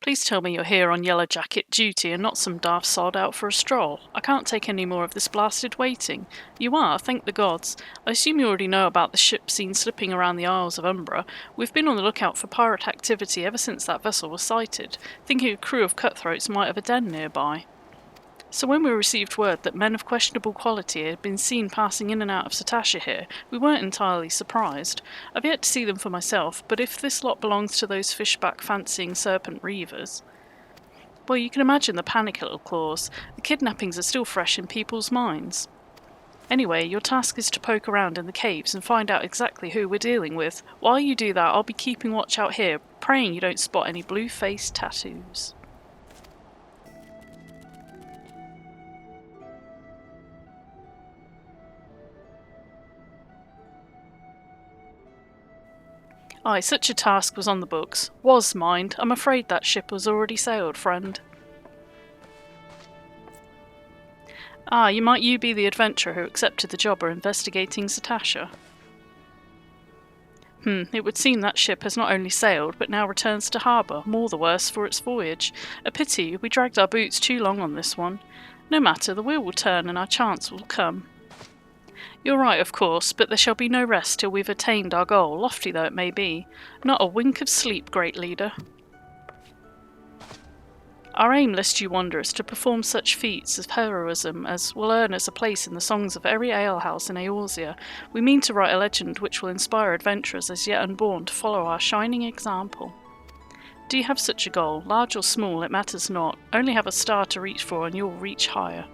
Please tell me you're here on Yellow Jacket duty and not some daft sod out for a stroll. I can't take any more of this blasted waiting. You are, thank the gods. I assume you already know about the ship seen slipping around the Isles of Umbra. We've been on the lookout for pirate activity ever since that vessel was sighted, thinking a crew of cutthroats might have a den nearby. So when we received word that men of questionable quality had been seen passing in and out of Satasha here, we weren't entirely surprised. I've yet to see them for myself, but if this lot belongs to those fishback-fancying serpent reavers... Well, you can imagine the panic it'll cause. The kidnappings are still fresh in people's minds. Anyway, your task is to poke around in the caves and find out exactly who we're dealing with. While you do that, I'll be keeping watch out here, praying you don't spot any blue-faced tattoos. Aye, such a task was on the books. Was, mind. I'm afraid that ship was already sailed, friend. Ah, might you be the adventurer who accepted the job of investigating Satasha? It would seem that ship has not only sailed, but now returns to harbour, more the worse for its voyage. A pity, we dragged our boots too long on this one. No matter, the wheel will turn and our chance will come. You're right, of course, but there shall be no rest till we've attained our goal, lofty though it may be. Not a wink of sleep, great leader. Our aim, lest you wonder, is to perform such feats of heroism as will earn us a place in the songs of every alehouse in Eorzea. We mean to write a legend which will inspire adventurers as yet unborn to follow our shining example. Do you have such a goal? Large or small, it matters not. Only have a star to reach for and you'll reach higher.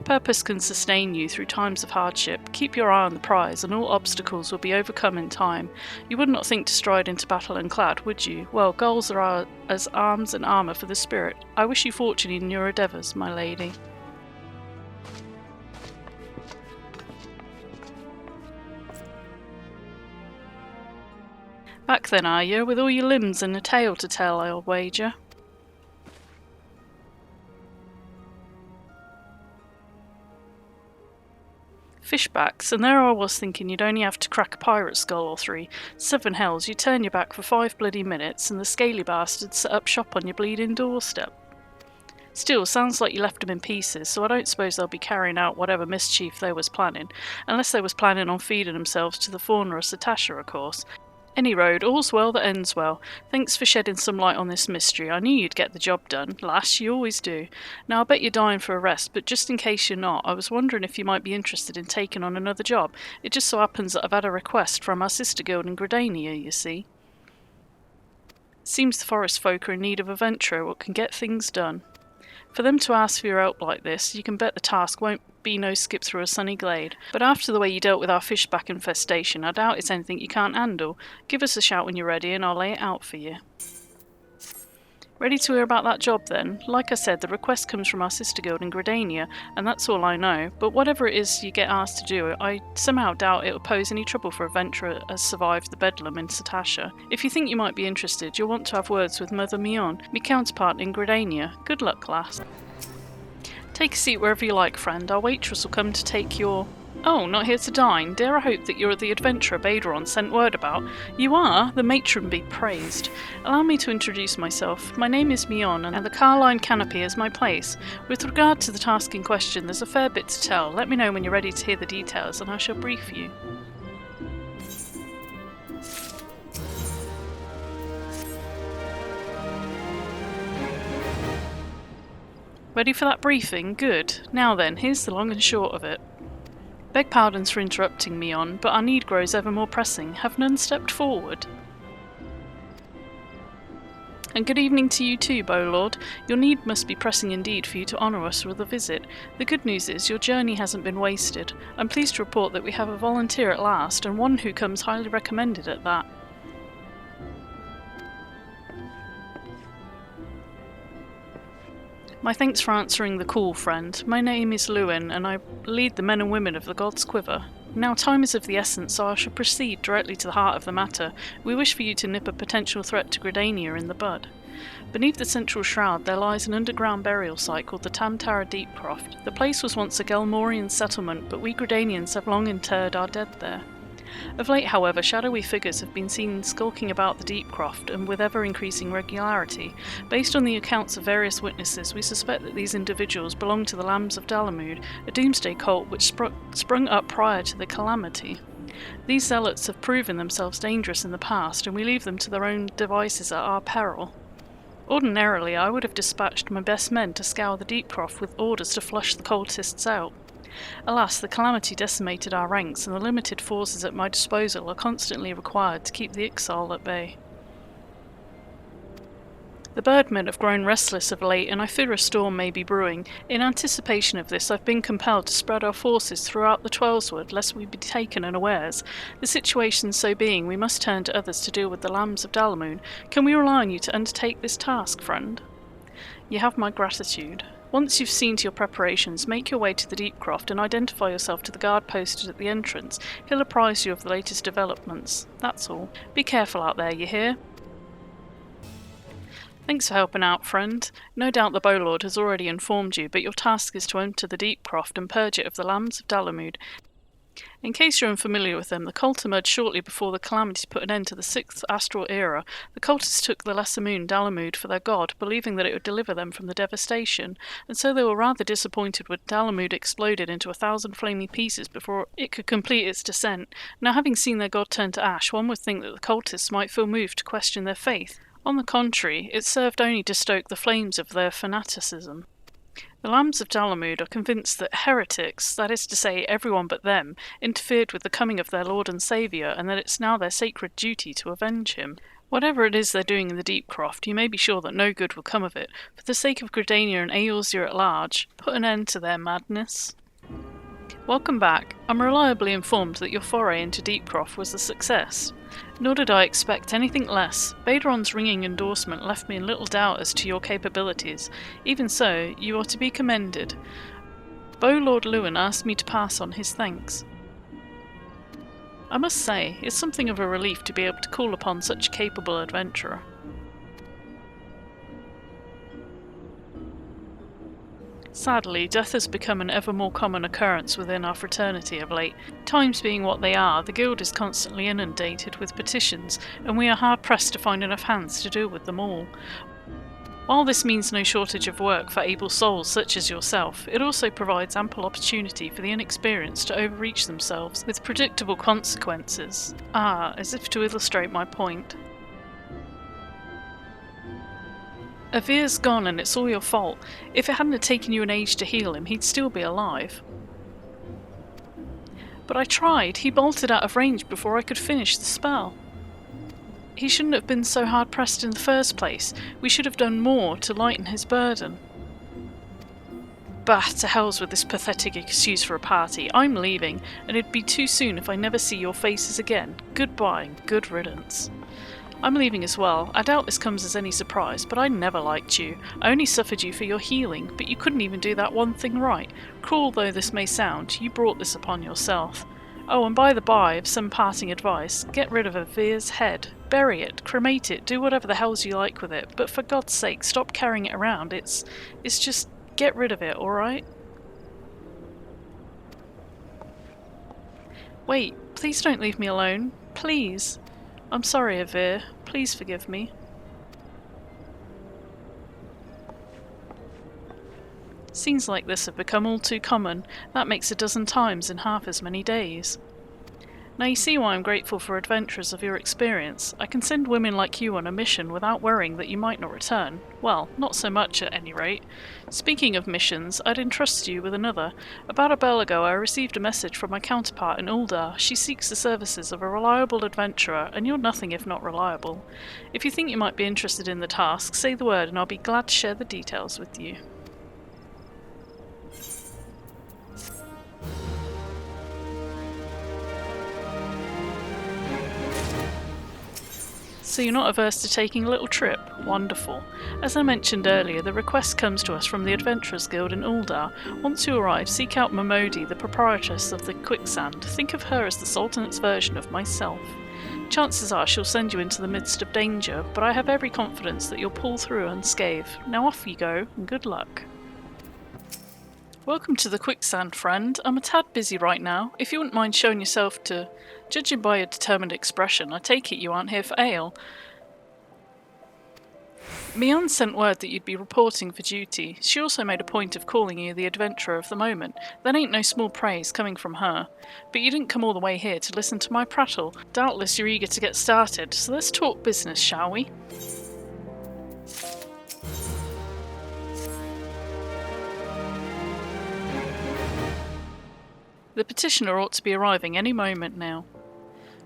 Purpose can sustain you through times of hardship. Keep your eye on the prize, and all obstacles will be overcome in time. You would not think to stride into battle unclad, would you? Well, goals are as arms and armour for the spirit. I wish you fortune in your endeavours, my lady. Back then, are you, with all your limbs and a tale to tell, I'll wager? Fishbacks, and there I was thinking you'd only have to crack a pirate skull or three. 7 hells, you turn your back for 5 bloody minutes, and the scaly bastards set up shop on your bleeding doorstep. Still, sounds like you left them in pieces, so I don't suppose they'll be carrying out whatever mischief they was planning, unless they was planning on feeding themselves to the fauna of Satasha, of course. Any road, all's well that ends well. Thanks for shedding some light on this mystery. I knew you'd get the job done. Lass, you always do. Now, I bet you're dying for a rest, but just in case you're not, I was wondering if you might be interested in taking on another job. It just so happens that I've had a request from our sister guild in Gridania, you see. Seems the forest folk are in need of a venturer what can get things done. For them to ask for your help like this, you can bet the task won't be no skip through a sunny glade. But after the way you dealt with our fishback infestation, I doubt it's anything you can't handle. Give us a shout when you're ready and I'll lay it out for you. Ready to hear about that job then? Like I said, the request comes from our sister guild in Gridania, and that's all I know. But whatever it is you get asked to do, I somehow doubt it will pose any trouble for a venturer that has survived the bedlam in Satasha. If you think you might be interested, you'll want to have words with Mother Mion, my counterpart in Gridania. Good luck, lass. Take a seat wherever you like, friend. Our waitress will come to take your... Oh, not here to dine? Dare I hope that you're the adventurer Baderon sent word about? You are? The matron be praised. Allow me to introduce myself. My name is Mion, and the Carline Canopy is my place. With regard to the task in question, there's a fair bit to tell. Let me know when you're ready to hear the details, and I shall brief you. Ready for that briefing? Good. Now then, here's the long and short of it. Beg pardons for interrupting, Mion, but our need grows ever more pressing. Have none stepped forward? And good evening to you too, Bowlord. Your need must be pressing indeed for you to honour us with a visit. The good news is your journey hasn't been wasted. I'm pleased to report that we have a volunteer at last, and one who comes highly recommended at that. My thanks for answering the call, friend. My name is Lewin, and I lead the men and women of the God's Quiver. Now time is of the essence, so I shall proceed directly to the heart of the matter. We wish for you to nip a potential threat to Gridania in the bud. Beneath the central shroud there lies an underground burial site called the Tamtara Deepcroft. The place was once a Gelmorian settlement, but we Gridanians have long interred our dead there. Of late, however, shadowy figures have been seen skulking about the Deepcroft, and with ever-increasing regularity. Based on the accounts of various witnesses, we suspect that these individuals belong to the Lambs of Dalamud, a doomsday cult which sprung up prior to the calamity. These zealots have proven themselves dangerous in the past, and we leave them to their own devices at our peril. Ordinarily, I would have dispatched my best men to scour the Deepcroft with orders to flush the cultists out. Alas, the calamity decimated our ranks, and the limited forces at my disposal are constantly required to keep the Ixal at bay. The birdmen have grown restless of late, and I fear a storm may be brewing. In anticipation of this, I've been compelled to spread our forces throughout the Twelveswood, lest we be taken unawares. The situation so being, we must turn to others to deal with the Lambs of Dalamud. Can we rely on you to undertake this task, friend? You have my gratitude. Once you've seen to your preparations, make your way to the Deepcroft and identify yourself to the guard posted at the entrance. He'll apprise you of the latest developments. That's all. Be careful out there, you hear? Thanks for helping out, friend. No doubt the Bowlord has already informed you, but your task is to enter the Deepcroft and purge it of the Lambs of Dalamud. In case you're unfamiliar with them, the cult emerged shortly before the calamity put an end to the 6th astral era. The cultists took the lesser moon Dalamud for their god, believing that it would deliver them from the devastation, and so they were rather disappointed when Dalamud exploded into 1,000 flaming pieces before it could complete its descent. Now, having seen their god turn to ash, one would think that the cultists might feel moved to question their faith. On the contrary, it served only to stoke the flames of their fanaticism. The Lambs of Dalamud are convinced that heretics, that is to say everyone but them, interfered with the coming of their Lord and Saviour, and that it's now their sacred duty to avenge him. Whatever it is they're doing in the Deepcroft, you may be sure that no good will come of it. For the sake of Gridania and Eorzea at large, put an end to their madness. Welcome back. I'm reliably informed that your foray into Deepcroft was a success. Nor did I expect anything less. Baderon's ringing endorsement left me in little doubt as to your capabilities. Even so, you are to be commended. Bowlord Lewin asked me to pass on his thanks. I must say, it's something of a relief to be able to call upon such a capable adventurer. Sadly, death has become an ever more common occurrence within our fraternity of late. Times being what they are, the guild is constantly inundated with petitions, and we are hard-pressed to find enough hands to deal with them all. While this means no shortage of work for able souls such as yourself, it also provides ample opportunity for the inexperienced to overreach themselves, with predictable consequences. As if to illustrate my point. Avir's gone and it's all your fault. If it hadn't taken you an age to heal him, he'd still be alive. But I tried. He bolted out of range before I could finish the spell. He shouldn't have been so hard-pressed in the first place. We should have done more to lighten his burden. Bah, to hells with this pathetic excuse for a party. I'm leaving, and it'd be too soon if I never see your faces again. Goodbye and good riddance. I'm leaving as well. I doubt this comes as any surprise, but I never liked you. I only suffered you for your healing, but you couldn't even do that one thing right. Cruel though this may sound, you brought this upon yourself. Oh, and by the by, of some parting advice, get rid of Avir's head. Bury it, cremate it, do whatever the hells you like with it, but for God's sake, stop carrying it around. It's just, get rid of it, alright? Wait, please don't leave me alone. Please. I'm sorry, Avir. Please forgive me. Scenes like this have become all too common. That makes a dozen times in half as many days. Now you see why I'm grateful for adventurers of your experience. I can send women like you on a mission without worrying that you might not return. Well, not so much at any rate. Speaking of missions, I'd entrust you with another. About a bell ago I received a message from my counterpart in Uldar. She seeks the services of a reliable adventurer, and you're nothing if not reliable. If you think you might be interested in the task, say the word and I'll be glad to share the details with you. So you're not averse to taking a little trip? Wonderful. As I mentioned earlier, the request comes to us from the Adventurers Guild in Uldar. Once you arrive, seek out Momodi, the proprietress of the Quicksand. Think of her as the Sultanate's version of myself. Chances are she'll send you into the midst of danger, but I have every confidence that you'll pull through unscathed. Now off you go, and good luck. Welcome to the quicksand, friend. I'm a tad busy right now. If you wouldn't mind showing yourself to... Judging by your determined expression, I take it you aren't here for ale. Mian sent word that you'd be reporting for duty. She also made a point of calling you the adventurer of the moment. That ain't no small praise coming from her. But you didn't come all the way here to listen to my prattle. Doubtless you're eager to get started, so let's talk business, shall we? The petitioner ought to be arriving any moment now.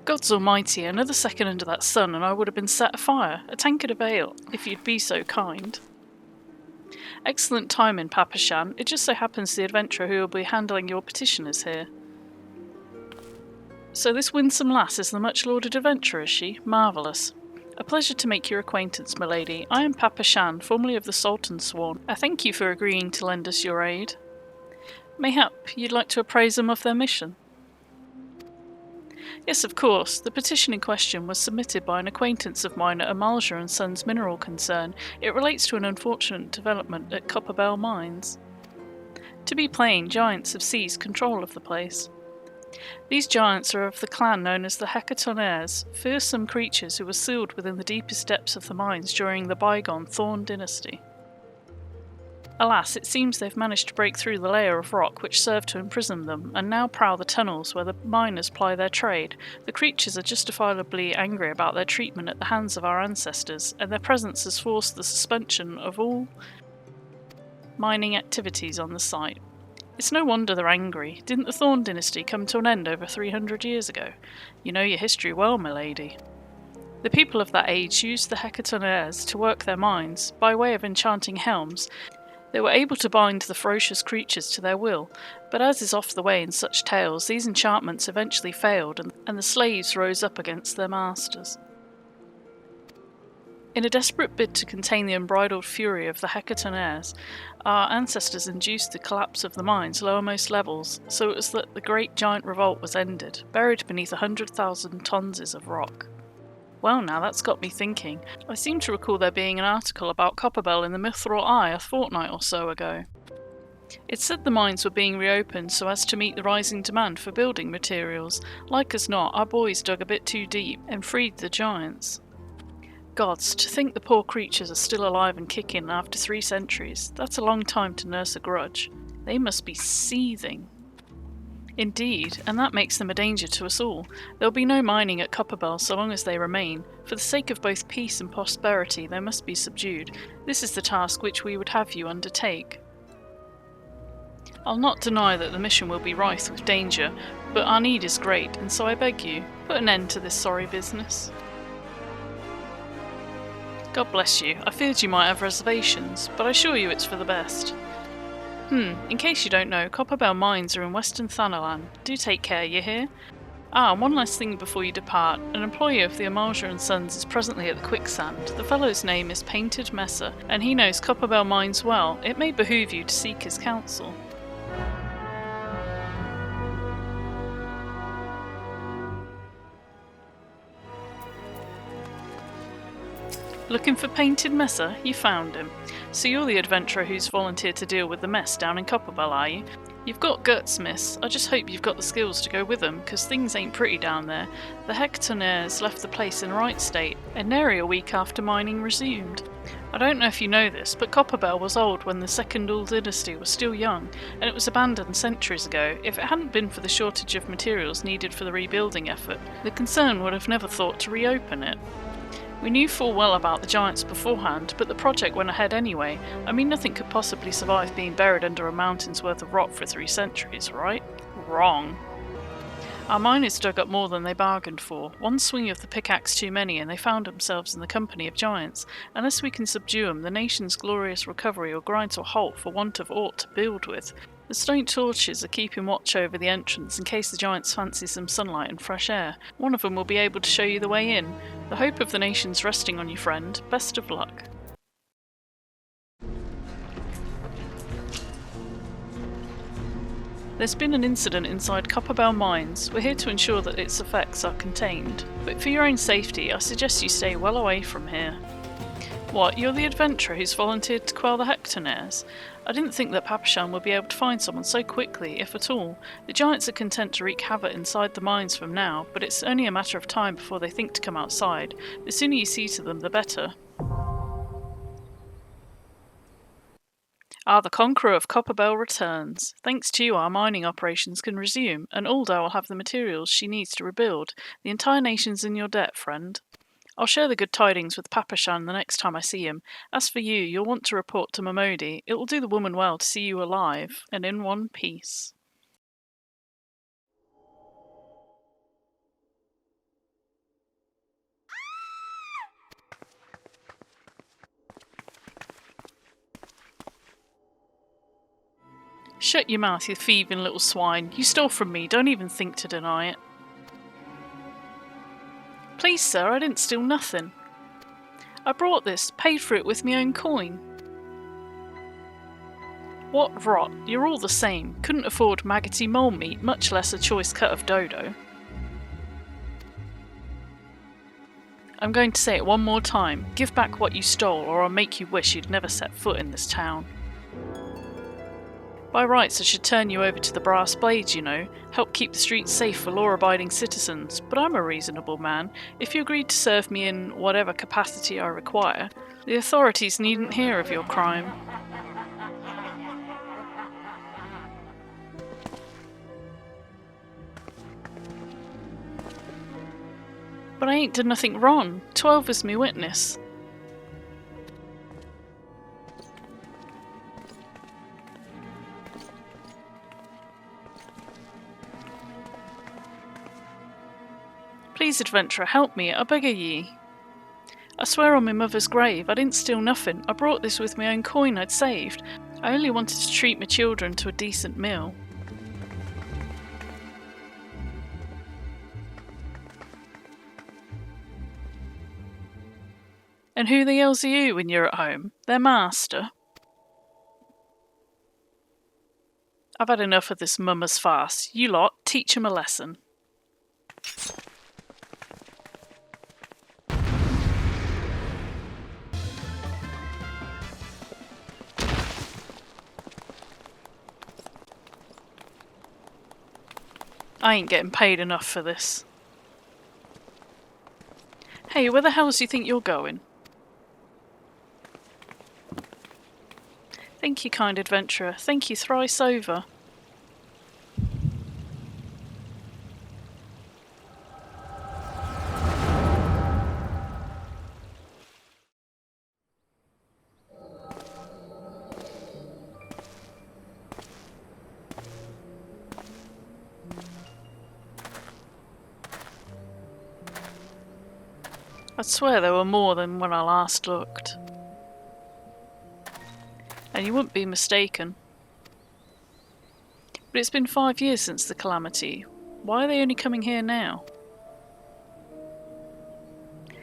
Gods almighty, another second under that sun and I would have been set afire. A tankard of ale, if you'd be so kind. Excellent timing, Papashan. It just so happens the adventurer who will be handling your petition is here. So this winsome lass is the much-lauded adventurer, is she? Marvellous. A pleasure to make your acquaintance, my lady. I am Papashan, formerly of the Sultan's Sworn. I thank you for agreeing to lend us your aid. Mayhap you'd like to apprise them of their mission? Yes, of course. The petition in question was submitted by an acquaintance of mine at Amalja and Sons Mineral Concern. It relates to an unfortunate development at Copperbell Mines. To be plain, giants have seized control of the place. These giants are of the clan known as the Hecatonaires, fearsome creatures who were sealed within the deepest depths of the mines during the bygone Thorn dynasty. Alas, it seems they've managed to break through the layer of rock which served to imprison them, and now prowl the tunnels where the miners ply their trade. The creatures are justifiably angry about their treatment at the hands of our ancestors, and their presence has forced the suspension of all mining activities on the site. It's no wonder they're angry. Didn't the Thorn dynasty come to an end over 300 years ago? You know your history well, my lady. The people of that age used the Hecatonaires to work their mines. By way of enchanting helms, they were able to bind the ferocious creatures to their will, but as is oft the way in such tales, these enchantments eventually failed and the slaves rose up against their masters. In a desperate bid to contain the unbridled fury of the Hecatonaires, our ancestors induced the collapse of the mine's lowermost levels, so it was that the great giant revolt was ended, buried beneath 100,000 tonnes of rock. Well now, that's got me thinking. I seem to recall there being an article about Copperbell in the Mithril Eye a fortnight or so ago. It said the mines were being reopened so as to meet the rising demand for building materials. Like as not, our boys dug a bit too deep and freed the giants. Gods, to think the poor creatures are still alive and kicking after 3 centuries. That's a long time to nurse a grudge. They must be seething. Indeed, and that makes them a danger to us all. There will be no mining at Copperbell so long as they remain. For the sake of both peace and prosperity, they must be subdued. This is the task which we would have you undertake. I'll not deny that the mission will be rife with danger, but our need is great, and so I beg you, put an end to this sorry business. God bless you. I feared you might have reservations, but I assure you it's for the best. In case you don't know, Copperbell Mines are in Western Thanalan. Do take care, you hear? And one last thing before you depart. An employee of the Amalja & Sons is presently at the quicksand. The fellow's name is Painted Messer, and he knows Copperbell Mines well. It may behoove you to seek his counsel. Looking for Painted Messer? You found him. So you're the adventurer who's volunteered to deal with the mess down in Copperbell, are you? You've got guts, miss. I just hope you've got the skills to go with them, because things ain't pretty down there. The Hecatonaires left the place in the right state, and nary a week after mining resumed. I don't know if you know this, but Copperbell was old when the Second Ul dynasty was still young, and it was abandoned centuries ago. If it hadn't been for the shortage of materials needed for the rebuilding effort, the concern would have never thought to reopen it. We knew full well about the giants beforehand, but the project went ahead anyway. I mean, nothing could possibly survive being buried under a mountain's worth of rock for 3 centuries, right? Wrong. Our miners dug up more than they bargained for. One swing of the pickaxe too many, and they found themselves in the company of giants. Unless we can subdue them, the nation's glorious recovery will grind to a halt for want of aught to build with. The stone torches are keeping watch over the entrance in case the giants fancy some sunlight and fresh air. One of them will be able to show you the way in. The hope of the nation's resting on you, friend. Best of luck. There's been an incident inside Copperbell Mines. We're here to ensure that its effects are contained. But for your own safety, I suggest you stay well away from here. What, you're the adventurer who's volunteered to quell the Hecatonaires? I didn't think that Papashan would be able to find someone so quickly, if at all. The giants are content to wreak havoc inside the mines from now, but it's only a matter of time before they think to come outside. The sooner you see to them, the better. The Conqueror of Copperbell returns. Thanks to you, our mining operations can resume, and Ulda will have the materials she needs to rebuild. The entire nation's in your debt, friend. I'll share the good tidings with Papashan the next time I see him. As for you, you'll want to report to Momodi. It will do the woman well to see you alive, and in one piece. Shut your mouth, you thieving little swine. You stole from me, don't even think to deny it. Please, sir, I didn't steal nothing. I brought this, paid for it with my own coin. What rot, you're all the same. Couldn't afford maggoty mole meat, much less a choice cut of dodo. I'm going to say it one more time. Give back what you stole, or I'll make you wish you'd never set foot in this town. By rights, I should turn you over to the Brass Blades, you know, help keep the streets safe for law-abiding citizens, but I'm a reasonable man. If you agreed to serve me in whatever capacity I require, the authorities needn't hear of your crime. But I ain't done nothing wrong. 12 is me witness. Please, adventurer, help me, I beg of ye. I swear on my mother's grave, I didn't steal nothing. I brought this with my own coin I'd saved. I only wanted to treat my children to a decent meal. And who the hell's are you when you're at home? Their master? I've had enough of this mummer's farce. You lot, teach him a lesson. I ain't getting paid enough for this. Hey, where the hells do you think you're going? Thank you, kind adventurer. Thank you thrice over. I'd swear there were more than when I last looked. And you wouldn't be mistaken. But it's been 5 years since the calamity. Why are they only coming here now?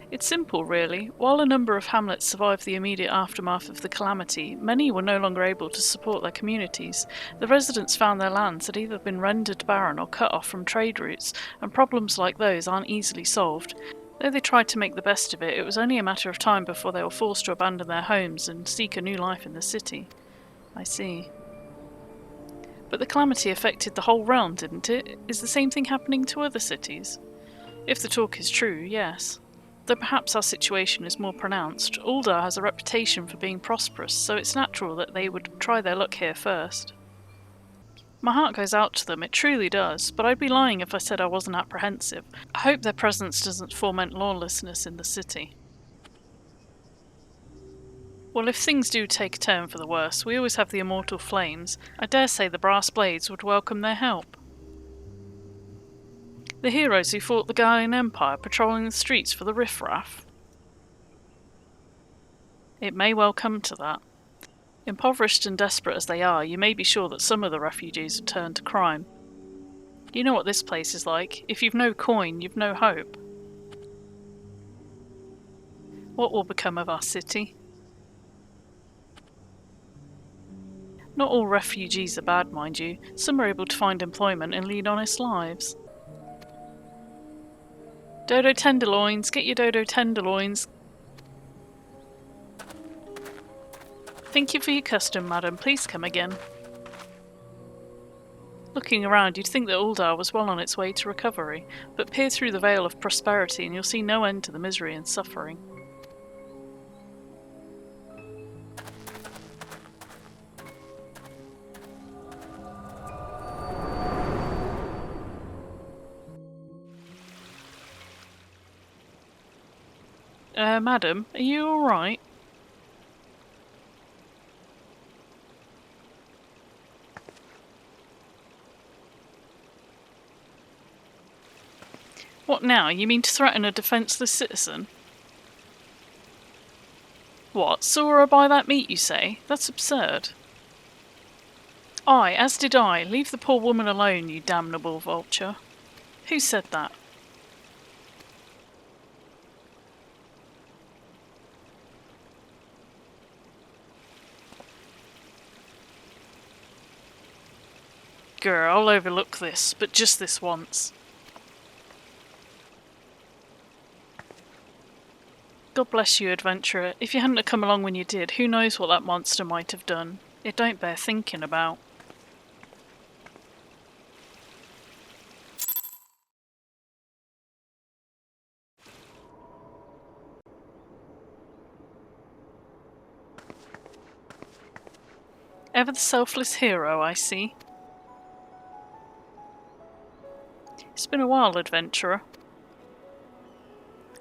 It's simple, really. While a number of hamlets survived the immediate aftermath of the calamity, many were no longer able to support their communities. The residents found their lands had either been rendered barren or cut off from trade routes, and problems like those aren't easily solved. Though they tried to make the best of it, it was only a matter of time before they were forced to abandon their homes and seek a new life in the city. I see. But the calamity affected the whole realm, didn't it? Is the same thing happening to other cities? If the talk is true, yes. Though perhaps our situation is more pronounced, Ulda has a reputation for being prosperous, so it's natural that they would try their luck here first. My heart goes out to them, it truly does, but I'd be lying if I said I wasn't apprehensive. I hope their presence doesn't foment lawlessness in the city. Well, if things do take a turn for the worse, we always have the immortal flames. I dare say the Brass Blades would welcome their help. The heroes who fought the Gaian Empire patrolling the streets for the riffraff. It may well come to that. Impoverished and desperate as they are, you may be sure that some of the refugees have turned to crime. You know what this place is like. If you've no coin, you've no hope. What will become of our city? Not all refugees are bad, mind you. Some are able to find employment and lead honest lives. Dodo tenderloins, get your dodo tenderloins. Thank you for your custom, madam. Please come again. Looking around, you'd think that Uldar was well on its way to recovery, but peer through the veil of prosperity and you'll see no end to the misery and suffering. Madam, are you alright? What now? You mean to threaten a defenceless citizen? What, saw her buy that meat, you say? That's absurd. Aye, as did I. Leave the poor woman alone, you damnable vulture. Who said that? Girl, I'll overlook this, but just this once. God bless you, adventurer. If you hadn't have come along when you did, who knows what that monster might have done. It don't bear thinking about. Ever the selfless hero, I see. It's been a while, adventurer.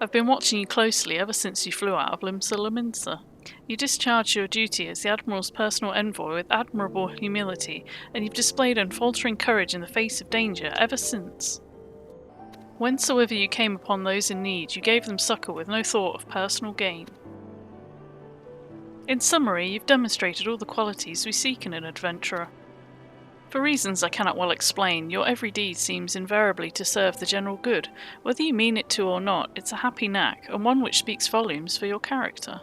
I've been watching you closely ever since you flew out of Limsa Lominsa. You discharged your duty as the Admiral's personal envoy with admirable humility, and you've displayed unfaltering courage in the face of danger ever since. Whensoever you came upon those in need, you gave them succour with no thought of personal gain. In summary, you've demonstrated all the qualities we seek in an adventurer. For reasons I cannot well explain, your every deed seems invariably to serve the general good. Whether you mean it to or not, it's a happy knack, and one which speaks volumes for your character.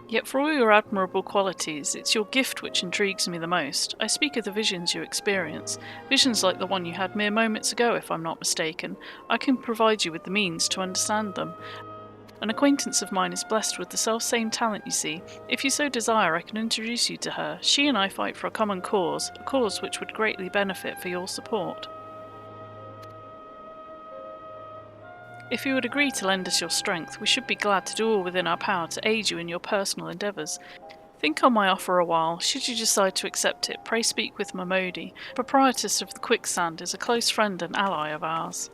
Yet for all your admirable qualities, it's your gift which intrigues me the most. I speak of the visions you experience, visions like the one you had mere moments ago, if I'm not mistaken. I can provide you with the means to understand them. An acquaintance of mine is blessed with the self-same talent, you see. If you so desire, I can introduce you to her. She and I fight for a common cause, a cause which would greatly benefit for your support. If you would agree to lend us your strength, we should be glad to do all within our power to aid you in your personal endeavours. Think on my offer a while. Should you decide to accept it, pray speak with Mamodi. Proprietress of the Quicksand is a close friend and ally of ours.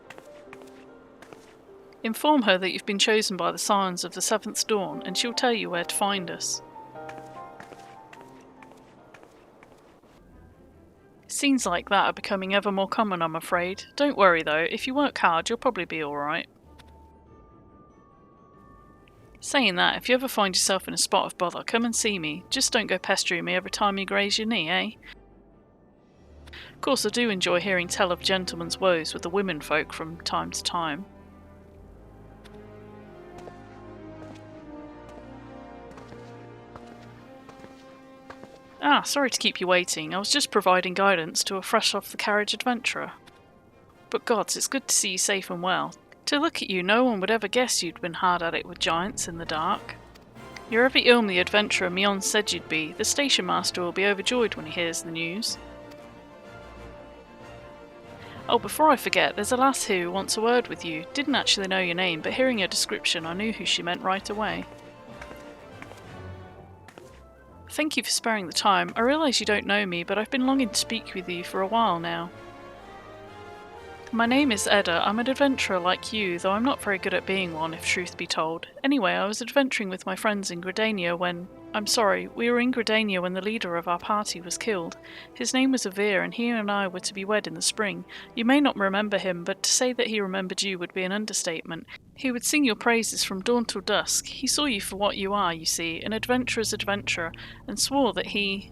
Inform her that you've been chosen by the Scions of the Seventh Dawn, and she'll tell you where to find us. Scenes like that are becoming ever more common, I'm afraid. Don't worry though, if you work hard, you'll probably be alright. Saying that, if you ever find yourself in a spot of bother, come and see me. Just don't go pestering me every time you graze your knee, eh? Of course, I do enjoy hearing tell of gentlemen's woes with the women folk from time to time. Ah, sorry to keep you waiting. I was just providing guidance to a fresh-off-the-carriage adventurer. But gods, it's good to see you safe and well. To look at you, no one would ever guess you'd been hard at it with giants in the dark. You're every ilm the adventurer Mion said you'd be. The station master will be overjoyed when he hears the news. Oh, before I forget, there's a lass here who wants a word with you. Didn't actually know your name, but hearing your description, I knew who she meant right away. Thank you for sparing the time. I realise you don't know me, but I've been longing to speak with you for a while now. My name is Edda. I'm an adventurer like you, though I'm not very good at being one, if truth be told. Anyway, I was adventuring with my friends in Gridania when... we were in Gridania when the leader of our party was killed. His name was Avir, and he and I were to be wed in the spring. You may not remember him, but to say that he remembered you would be an understatement. He would sing your praises from dawn till dusk. He saw you for what you are, you see, an adventurer's adventurer, and swore that he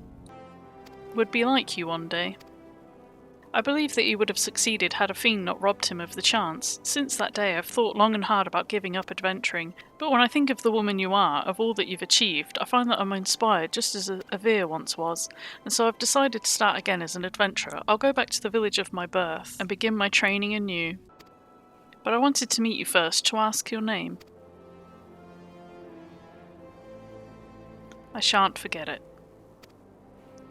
would be like you one day. I believe that he would have succeeded had a fiend not robbed him of the chance. Since that day I've thought long and hard about giving up adventuring, but when I think of the woman you are, of all that you've achieved, I find that I'm inspired just as Avir once was, and so I've decided to start again as an adventurer. I'll go back to the village of my birth and begin my training anew. But I wanted to meet you first to ask your name. I shan't forget it.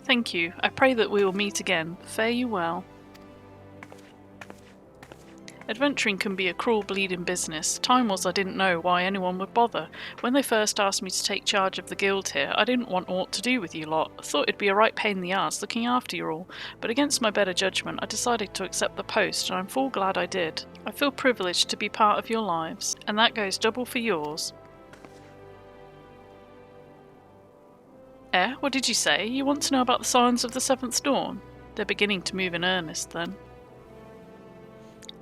Thank you. I pray that we will meet again. Fare you well. Adventuring can be a cruel bleeding business. Time was I didn't know why anyone would bother. When they first asked me to take charge of the guild here, I didn't want aught to do with you lot. I thought it'd be a right pain in the arse looking after you all, but against my better judgment I decided to accept the post, and I'm full glad I did. I feel privileged to be part of your lives, and that goes double for yours. What did you say? You want to know about the signs of the seventh dawn? They're beginning to move in earnest then.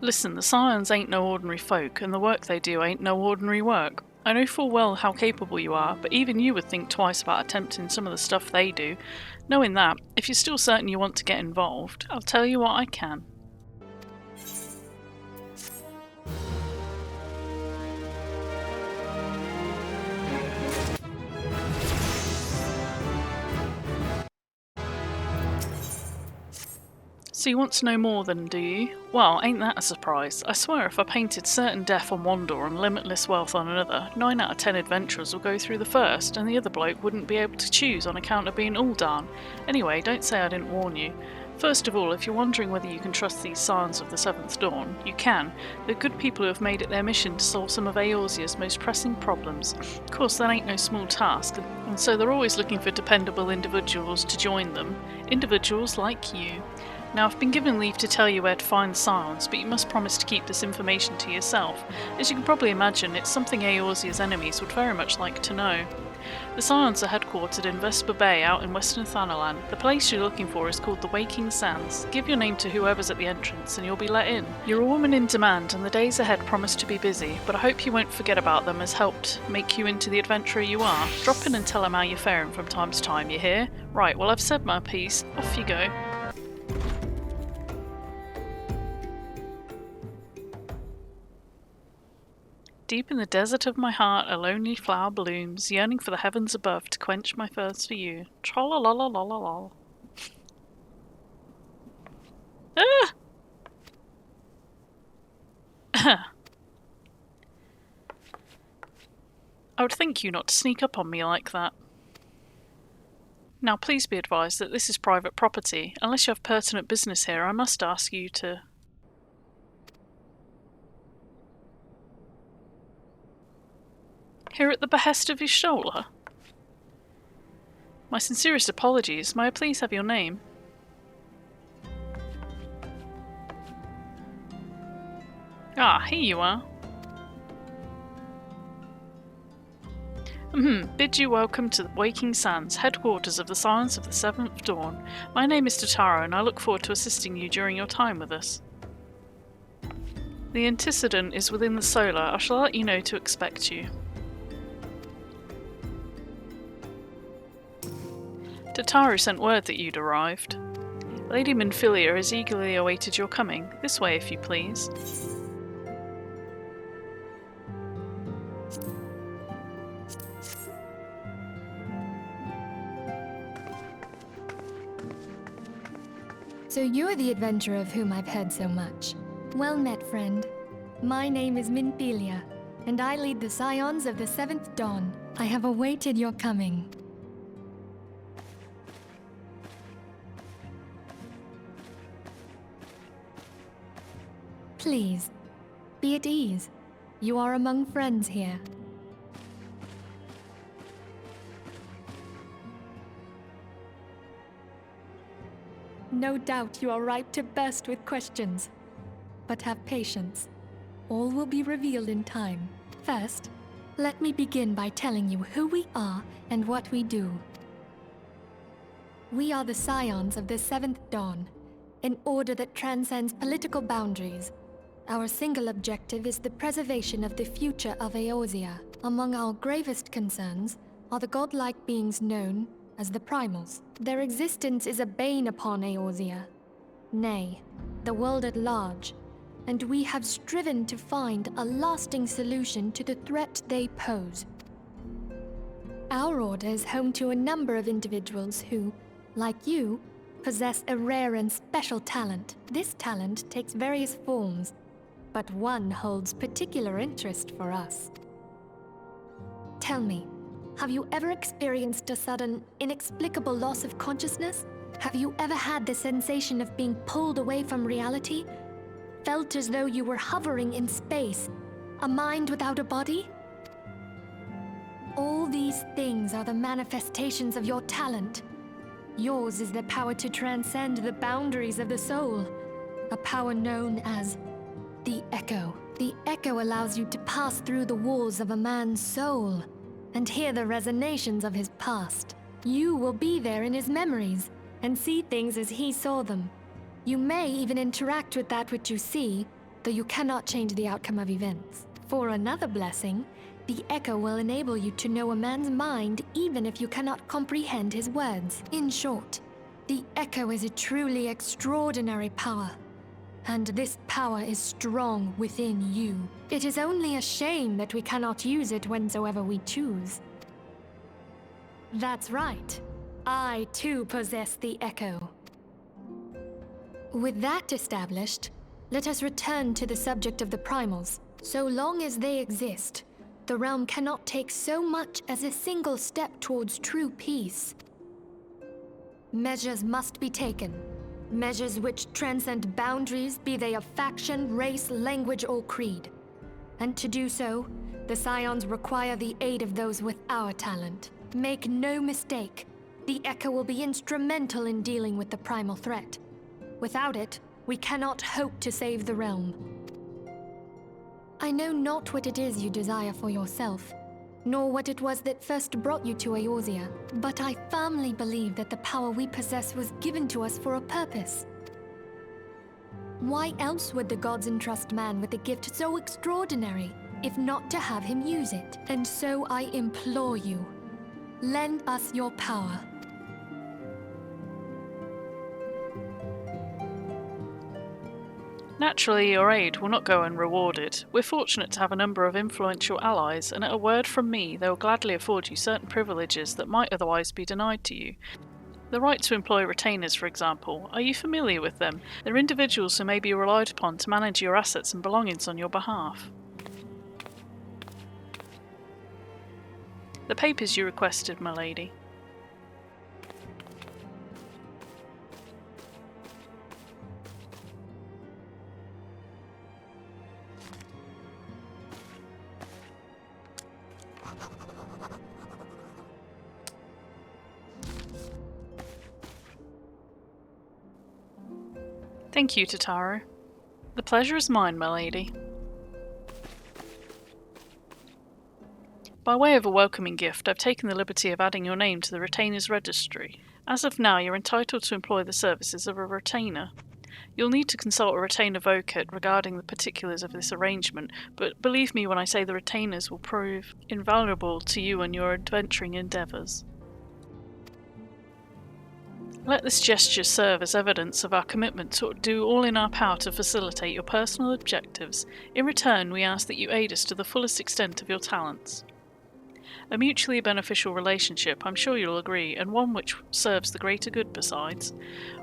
Listen, the Scions ain't no ordinary folk, and the work they do ain't no ordinary work. I know full well how capable you are, but even you would think twice about attempting some of the stuff they do. Knowing that, if you're still certain you want to get involved, I'll tell you what I can. So you want to know more then, do you? Well, ain't that a surprise? I swear if I painted certain death on one door and limitless wealth on another, 9 out of 10 adventurers will go through the first, and the other bloke wouldn't be able to choose on account of being Uldan. Anyway, don't say I didn't warn you. First of all, if you're wondering whether you can trust these Scions of the Seventh Dawn, you can. They're good people who have made it their mission to solve some of Eorzea's most pressing problems. Of course, that ain't no small task, and so they're always looking for dependable individuals to join them. Individuals like you. Now, I've been given leave to tell you where to find the Scions, but you must promise to keep this information to yourself. As you can probably imagine, it's something Eorzea's enemies would very much like to know. The Scions are headquartered in Vesper Bay out in western Thanalan. The place you're looking for is called the Waking Sands. Give your name to whoever's at the entrance and you'll be let in. You're a woman in demand and the days ahead promise to be busy, but I hope you won't forget about them as helped make you into the adventurer you are. Drop in and tell them how you're faring from time to time, you hear? Right, well I've said my piece. Off you go. Deep in the desert of my heart a lonely flower blooms, yearning for the heavens above to quench my thirst for you. Tra-la-la-la-la-la-la. Ah! I would thank you not to sneak up on me like that. Now please be advised that this is private property. Unless you have pertinent business here, I must ask you to... Here at the behest of Y'shtola? My sincerest apologies. May I please have your name? Ah, here you are. Bid you welcome to the Waking Sands, headquarters of the Scions of the Seventh Dawn. My name is Tatara, and I look forward to assisting you during your time with us. The antecedent is within the solar. I shall let you know to expect you. Tataru sent word that you'd arrived. Lady Minfilia has eagerly awaited your coming. This way, if you please. So you're the adventurer of whom I've heard so much. Well met, friend. My name is Minfilia, and I lead the Scions of the Seventh Dawn. I have awaited your coming. Please, be at ease. You are among friends here. No doubt you are ripe to burst with questions. But have patience. All will be revealed in time. First, let me begin by telling you who we are and what we do. We are the Scions of the Seventh Dawn, an order that transcends political boundaries. Our single objective is the preservation of the future of Eorzea. Among our gravest concerns are the godlike beings known as the Primals. Their existence is a bane upon Eorzea, nay, the world at large, and we have striven to find a lasting solution to the threat they pose. Our order is home to a number of individuals who, like you, possess a rare and special talent. This talent takes various forms, but one holds particular interest for us. Tell me, Have you ever experienced a sudden, inexplicable loss of consciousness? Have you ever had the sensation of being pulled away from reality? Felt as though you were hovering in space, a mind without a body? All these things are the manifestations of your talent. Yours is the power to transcend the boundaries of the soul, a power known as the Echo. The Echo allows you to pass through the walls of a man's soul and hear the resonations of his past. You will be there in his memories and see things as he saw them. You may even interact with that which you see, though you cannot change the outcome of events. For another blessing, the Echo will enable you to know a man's mind even if you cannot comprehend his words. In short, the Echo is a truly extraordinary power, and this power is strong within you. It is only a shame that we cannot use it whensoever we choose. That's right. I too possess the Echo. With that established, let us return to the subject of the primals. So long as they exist, the realm cannot take so much as a single step towards true peace. Measures must be taken. Measures which transcend boundaries, be they of faction, race, language, or creed. And to do so, the Scions require the aid of those with our talent. Make no mistake, the Echo will be instrumental in dealing with the primal threat. Without it, we cannot hope to save the realm. I know not what it is you desire for yourself, nor what it was that first brought you to Eorzea, but I firmly believe that the power we possess was given to us for a purpose. Why else would the gods entrust man with a gift so extraordinary, if not to have him use it? And so I implore you, lend us your power. Naturally, your aid will not go unrewarded. We're fortunate to have a number of influential allies, and at a word from me, they will gladly afford you certain privileges that might otherwise be denied to you. The right to employ retainers, for example. Are you familiar with them? They're individuals who may be relied upon to manage your assets and belongings on your behalf. The papers you requested, my lady. Thank you, Tataru. The pleasure is mine, my lady. By way of a welcoming gift, I've taken the liberty of adding your name to the Retainers Registry. As of now, you're entitled to employ the services of a retainer. You'll need to consult a retainer advocate regarding the particulars of this arrangement, but believe me when I say the retainers will prove invaluable to you in your adventuring endeavours. Let this gesture serve as evidence of our commitment to do all in our power to facilitate your personal objectives. In return, we ask that you aid us to the fullest extent of your talents. A mutually beneficial relationship, I'm sure you'll agree, and one which serves the greater good besides.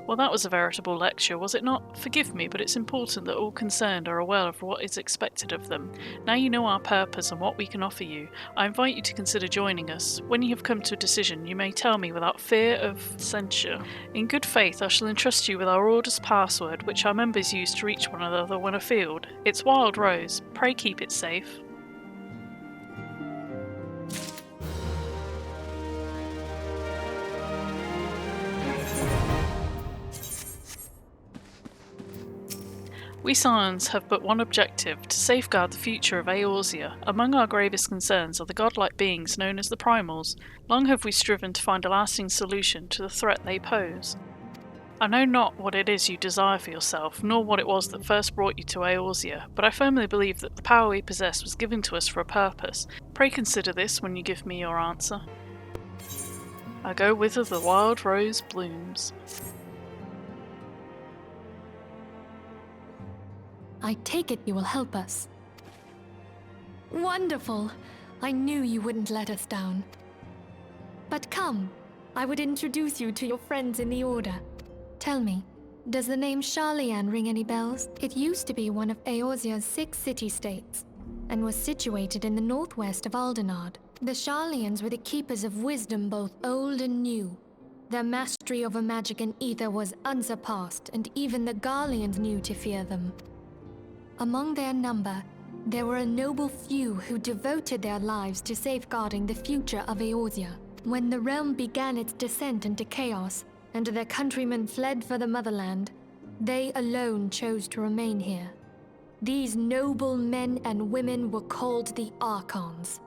Well, that was a veritable lecture, was it not? Forgive me, but it's important that all concerned are aware of what is expected of them. Now you know our purpose and what we can offer you. I invite you to consider joining us. When you have come to a decision, you may tell me without fear of censure. In good faith, I shall entrust you with our order's password, which our members use to reach one another when afield. It's Wild Rose. Pray keep it safe. We Scions have but one objective, to safeguard the future of Eorzea. Among our gravest concerns are the godlike beings known as the Primals. Long have we striven to find a lasting solution to the threat they pose. I know not what it is you desire for yourself, nor what it was that first brought you to Eorzea, but I firmly believe that the power we possess was given to us for a purpose. Pray consider this when you give me your answer. I go whither the wild rose blooms. I take it you will help us. Wonderful! I knew you wouldn't let us down. But come, I would introduce you to your friends in the Order. Tell me, does the name Sharlayan ring any bells? It used to be one of Eorzea's 6 city-states, and was situated in the northwest of Aldenard. The Sharlians were the keepers of wisdom both old and new. Their mastery over magic and ether was unsurpassed, and even the Garleans knew to fear them. Among their number, there were a noble few who devoted their lives to safeguarding the future of Eorzea. When the realm began its descent into chaos, and their countrymen fled for the motherland, they alone chose to remain here. These noble men and women were called the Archons.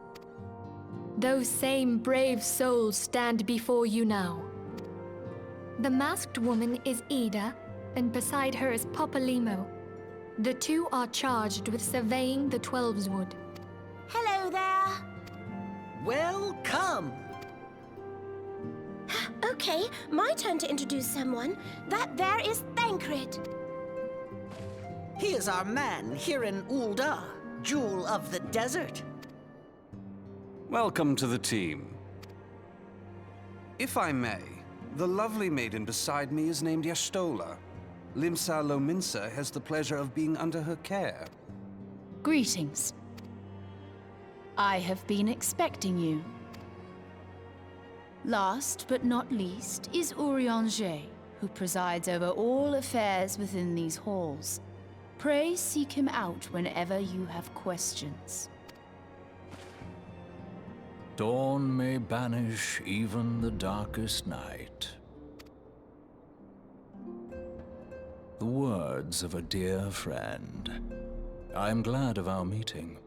Those same brave souls stand before you now. The masked woman is Ida, and beside her is Popolimo. The two are charged with surveying the Twelveswood. Hello there. Welcome! Okay, my turn to introduce someone. That there is Thancred. He is our man here in Ul'dah, Jewel of the Desert. Welcome to the team. If I may, the lovely maiden beside me is named Y'shtola. Limsa Lominsa has the pleasure of being under her care. Greetings. I have been expecting you. Last but not least is Urianger, who presides over all affairs within these halls. Pray seek him out whenever you have questions. Dawn may banish even the darkest night. The words of a dear friend. I am glad of our meeting.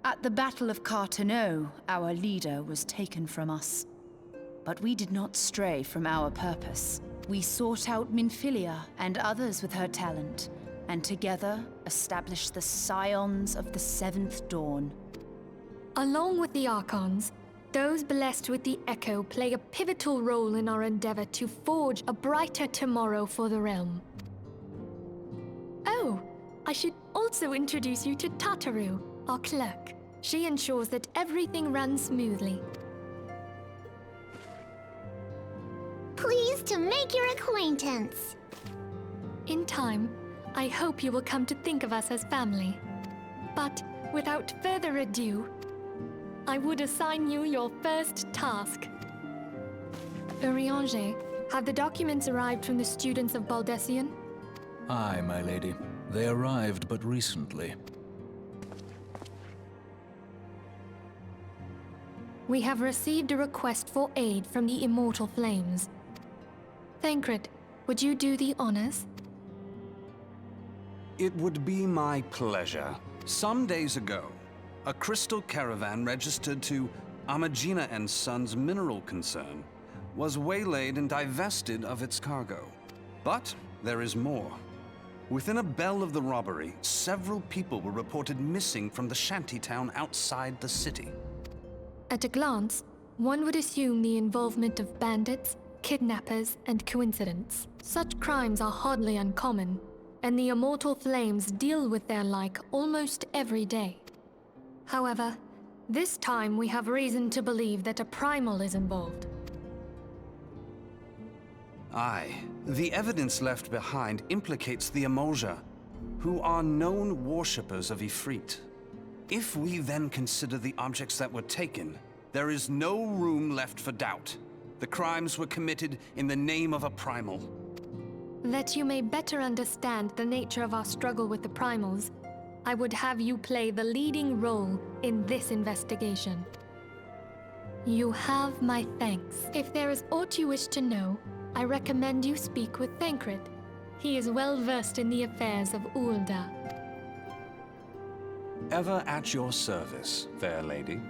At the Battle of Carteneau, our leader was taken from us. But we did not stray from our purpose. We sought out Minfilia and others with her talent, and together established the Scions of the Seventh Dawn. Along with the Archons, those blessed with the Echo play a pivotal role in our endeavor to forge a brighter tomorrow for the realm. Oh, I should also introduce you to Tataru, our clerk. She ensures that everything runs smoothly. Pleased to make your acquaintance. In time, I hope you will come to think of us as family. But without further ado, I would assign you your first task. Urianger, have the documents arrived from the students of Baldessian? Aye, my lady. They arrived but recently. We have received a request for aid from the Immortal Flames. Thancred, would you do the honors? It would be my pleasure. Some days ago, a crystal caravan registered to Amagina & Sons mineral concern was waylaid and divested of its cargo. But there is more. Within a bell of the robbery, several people were reported missing from the shantytown outside the city. At a glance, one would assume the involvement of bandits, kidnappers, and coincidence. Such crimes are hardly uncommon, and the Immortal Flames deal with their like almost every day. However, this time we have reason to believe that a primal is involved. Aye, the evidence left behind implicates the Emoja, who are known worshippers of Ifrit. If we then consider the objects that were taken, there is no room left for doubt. The crimes were committed in the name of a primal. That you may better understand the nature of our struggle with the primals, I would have you play the leading role in this investigation. You have my thanks. If there is aught you wish to know, I recommend you speak with Thancred. He is well versed in the affairs of Ul'dah. Ever at your service, fair lady.